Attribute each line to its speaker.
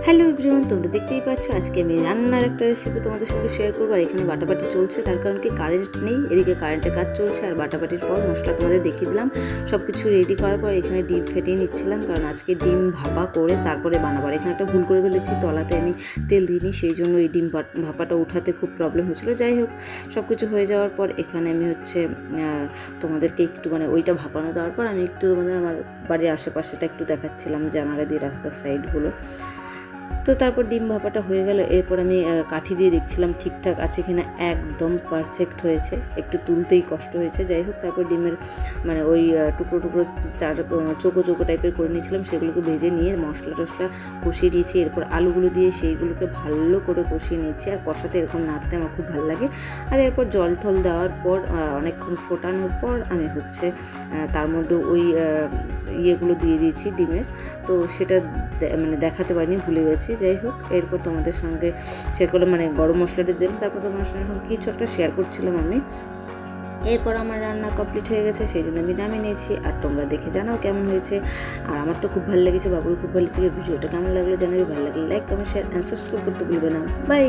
Speaker 1: Hello everyone, তোমরা দেখতেই পাচ্ছ আজকে আমি রান্নার একটা রেসিপি তোমাদের সঙ্গে শেয়ার করবো। আর এখানে বাটাবাটি চলছে, তার কারণ কি কারেন্ট নেই, এদিকে কারেন্টের কাজ চলছে। আর বাটাবাটির পর মশলা তোমাদের দেখিয়ে দিলাম। সব কিছু রেডি করার পর এখানে ডিম ফেটিয়ে নিচ্ছিলাম, কারণ আজকে ডিম ভাপা করে তারপরে বানাবার। এখানে একটা ভুল করে ফেলেছি, তলাতে আমি তেল দিইনি, সেই জন্য এই ডিম ভাপাটা উঠাতে খুব প্রবলেম হয়েছিলো। যাই হোক, সব কিছু হয়ে যাওয়ার পর এখানে আমি তোমাদেরকে একটু ওইটা ভাপানো দেওয়ার পর আমি একটু তোমাদের আমার বাড়ির আশেপাশেটা একটু দেখাচ্ছিলাম, জানালা দিয়ে রাস্তার সাইডগুলো। তো তারপর ডিম ভাপাটা হয়ে গেল। এরপর আমি কাঠি দিয়ে দেখছিলাম ঠিকঠাক আছে কিনা, একদম পারফেক্ট হয়েছে, একটু তুলতেই কষ্ট হয়েছে। যাই হোক, তারপর ডিমের ওই টুকরো টুকরো চোকো চোকো টাইপের করে নিয়েছিলাম, সেগুলোকে ভেজে নিয়ে মশলা টশলা কষিয়ে নিয়েছি। এরপর আলুগুলো দিয়ে সেইগুলোকে ভালো করে কষিয়ে নিয়েছি। আর কষাতে এরকম নাড়তে আমার খুব ভালো লাগে। আর এরপর জল টল দেওয়ার পর অনেকক্ষণ ফোটানোর পর আমি তার মধ্যে ওই ইয়েগুলো দিয়ে দিয়েছি ডিমের। তো সেটা দেখাতে পারিনি, ভুলে গেছি। যাই হোক, এরপর তোমাদের সঙ্গে শেয়ার করলাম, গরম মশলাটা দিলাম। তারপর তোমার সঙ্গে কিছু একটা শেয়ার করছিলাম আমি। এরপর আমার রান্না কমপ্লিট হয়ে গেছে, সেই জন্য আমি নামিয়ে নিয়েছি। আর তোমরা দেখে জানাও কেমন হয়েছে। আর আমার তো খুব ভালো লেগেছে, বাবুর খুব ভালো লেগেছে। ভিডিওটা কেমন লাগলো জানাবে, ভালো লাগলে like comment share and subscribe করতে ভুলবে না। বাই।